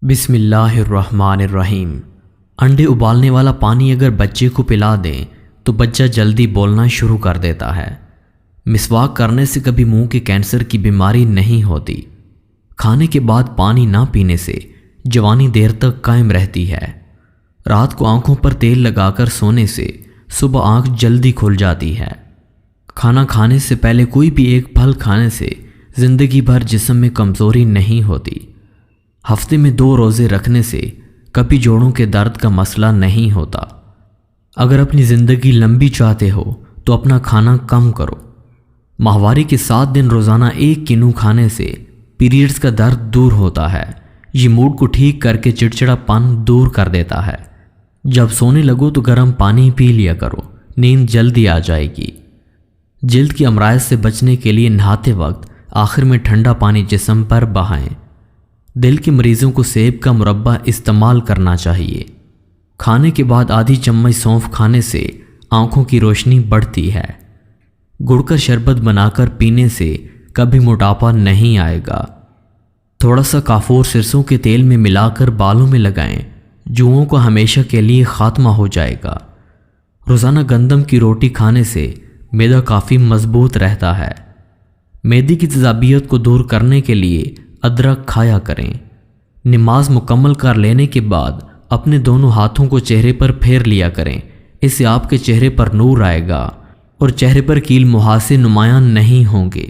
بسم اللہ الرحمن الرحیم۔ انڈے ابالنے والا پانی اگر بچے کو پلا دیں تو بچہ جلدی بولنا شروع کر دیتا ہے۔ مسواک کرنے سے کبھی منہ کے کینسر کی بیماری نہیں ہوتی۔ کھانے کے بعد پانی نہ پینے سے جوانی دیر تک قائم رہتی ہے۔ رات کو آنکھوں پر تیل لگا کر سونے سے صبح آنکھ جلدی کھل جاتی ہے۔ کھانا کھانے سے پہلے کوئی بھی ایک پھل کھانے سے زندگی بھر جسم میں کمزوری نہیں ہوتی۔ ہفتے میں 2 روزے رکھنے سے کبھی جوڑوں کے درد کا مسئلہ نہیں ہوتا۔ اگر اپنی زندگی لمبی چاہتے ہو تو اپنا کھانا کم کرو۔ ماہواری کے 7 دن روزانہ 1 کنو کھانے سے پیریڈز کا درد دور ہوتا ہے۔ یہ موڈ کو ٹھیک کر کے چڑچڑا پن دور کر دیتا ہے۔ جب سونے لگو تو گرم پانی پی لیا کرو، نیند جلدی آ جائے گی۔ جلد کی امراض سے بچنے کے لیے نہاتے وقت آخر میں ٹھنڈا پانی جسم پر بہائیں۔ دل کے مریضوں کو سیب کا مربع استعمال کرنا چاہیے۔ کھانے کے بعد آدھی چمچ سونف کھانے سے آنکھوں کی روشنی بڑھتی ہے۔ گڑ کا شربت بنا کر پینے سے کبھی موٹاپا نہیں آئے گا۔ تھوڑا سا کافور سرسوں کے تیل میں ملا کر بالوں میں لگائیں، جوؤں کو ہمیشہ کے لیے خاتمہ ہو جائے گا۔ روزانہ گندم کی روٹی کھانے سے معدہ کافی مضبوط رہتا ہے۔ معدے کی تیزابیت کو دور کرنے کے لیے ادرک کھایا کریں۔ نماز مکمل کر لینے کے بعد اپنے دونوں ہاتھوں کو چہرے پر پھیر لیا کریں، اس سے آپ کے چہرے پر نور آئے گا اور چہرے پر کیل محاسے نمایاں نہیں ہوں گے۔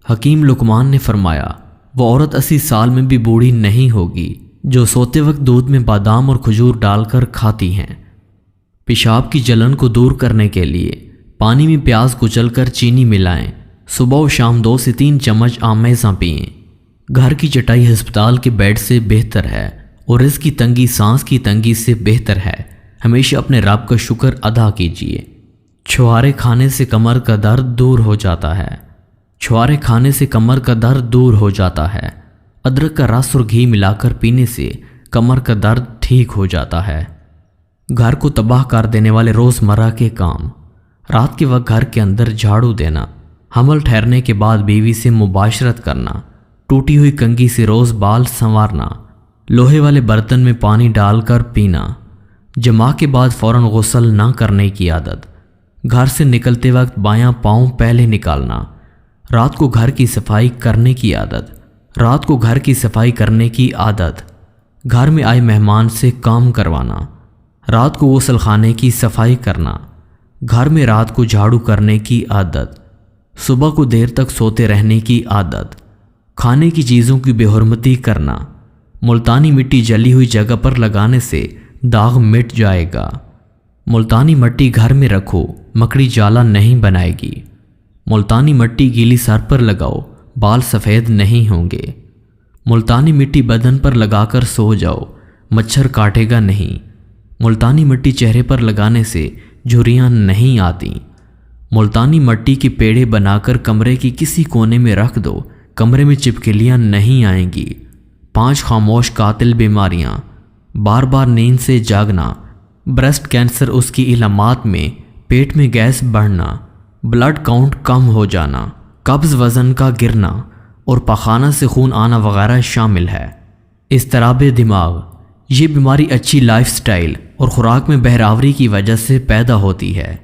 حکیم لقمان نے فرمایا، وہ عورت 80 سال میں بھی بوڑھی نہیں ہوگی جو سوتے وقت دودھ میں بادام اور کھجور ڈال کر کھاتی ہیں۔ پیشاب کی جلن کو دور کرنے کے لیے پانی میں پیاز کچل کر چینی ملائیں۔ صبح و شام 2 سے 3 چمچ آمیزاں پئیں۔ گھر کی چٹائی ہسپتال کے بیڈ سے بہتر ہے اور رزق کی تنگی سانس کی تنگی سے بہتر ہے۔ ہمیشہ اپنے رب کا شکر ادا کیجیے۔ چھوارے کھانے سے کمر کا درد دور ہو جاتا ہے۔ چھوارے کھانے سے کمر کا درد دور ہو جاتا ہے۔ ادرک کا رس اور گھی ملا کر پینے سے کمر کا درد ٹھیک ہو جاتا ہے۔ گھر کو تباہ کر دینے والے روزمرہ کے کام: رات کے وقت گھر کے اندر جھاڑو دینا، حمل ٹھہرنے کے بعد بیوی سے مباشرت کرنا، ٹوٹی ہوئی کنگھی سے روز بال سنوارنا، لوہے والے برتن میں پانی ڈال کر پینا، جماع کے بعد فوراً غسل نہ کرنے کی عادت، گھر سے نکلتے وقت بایاں پاؤں پہلے نکالنا، رات کو گھر کی صفائی کرنے کی عادت، رات کو گھر کی صفائی کرنے کی عادت، گھر میں آئے مہمان سے کام کروانا، رات کو غسل خانے کی صفائی کرنا، گھر میں رات کو جھاڑو کرنے کی عادت، صبح کو دیر تک سوتے رہنے کی عادت، کھانے کی چیزوں کی بے حرمتی کرنا، ملتانی مٹی جلی ہوئی جگہ پر لگانے سے داغ مٹ جائے گا۔ ملتانی مٹی گھر میں رکھو، مکڑی جالا نہیں بنائے گی۔ ملتانی مٹی گیلی سر پر لگاؤ، بال سفید نہیں ہوں گے۔ ملتانی مٹی بدن پر لگا کر سو جاؤ، مچھر کاٹے گا نہیں۔ ملتانی مٹی چہرے پر لگانے سے جھریاں نہیں آتی۔ ملتانی مٹی کے پیڑے بنا کر کمرے کی کسی کونے میں رکھ دو، کمرے میں چپکلیاں نہیں آئیں گی۔ 5 خاموش قاتل بیماریاں: بار بار نیند سے جاگنا، بریسٹ کینسر اس کی علامات میں پیٹ میں گیس بڑھنا، بلڈ کاؤنٹ کم ہو جانا، قبض وزن کا گرنا اور پخانہ سے خون آنا وغیرہ شامل ہے۔ اضطراب دماغ: یہ بیماری اچھی لائف سٹائل اور خوراک میں بہراوری کی وجہ سے پیدا ہوتی ہے۔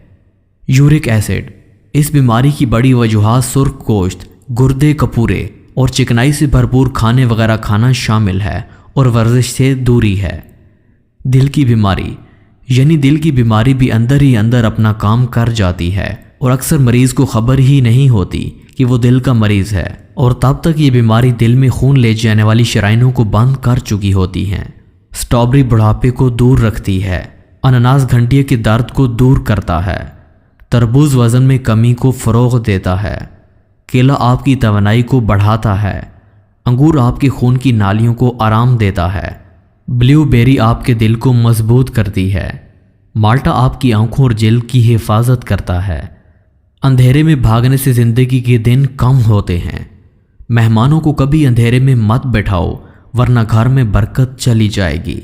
یورک ایسڈ: اس بیماری کی بڑی وجوہات سرخ گوشت، گردے کپورے اور چکنائی سے بھرپور کھانے وغیرہ کھانا شامل ہے اور ورزش سے دوری ہے۔ دل کی بیماری: یعنی دل کی بیماری بھی اندر ہی اندر اپنا کام کر جاتی ہے اور اکثر مریض کو خبر ہی نہیں ہوتی کہ وہ دل کا مریض ہے، اور تب تک یہ بیماری دل میں خون لے جانے والی شرائینوں کو بند کر چکی ہوتی ہیں۔ سٹرابری بڑھاپے کو دور رکھتی ہے۔ انناس گھنٹیے کے درد کو دور کرتا ہے۔ تربوز وزن میں کمی کو فروغ دیتا ہے۔ کیلا آپ کی توانائی کو بڑھاتا ہے۔ انگور آپ کے خون کی نالیوں کو آرام دیتا ہے۔ بلیو بیری آپ کے دل کو مضبوط کرتی ہے۔ مالٹا آپ کی آنکھوں اور جلد کی حفاظت کرتا ہے۔ اندھیرے میں بھاگنے سے زندگی کے دن کم ہوتے ہیں۔ مہمانوں کو کبھی اندھیرے میں مت بٹھاؤ ورنہ گھر میں برکت چلی جائے گی۔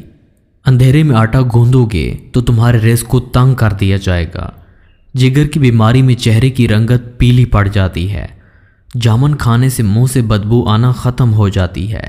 اندھیرے میں آٹا گوندو گے تو تمہارے رزق کو تنگ کر دیا جائے گا۔ جگر کی بیماری میں چہرے کی رنگت پیلی پڑ جاتی ہے۔ جامن کھانے سے منہ سے بدبو آنا ختم ہو جاتی ہے۔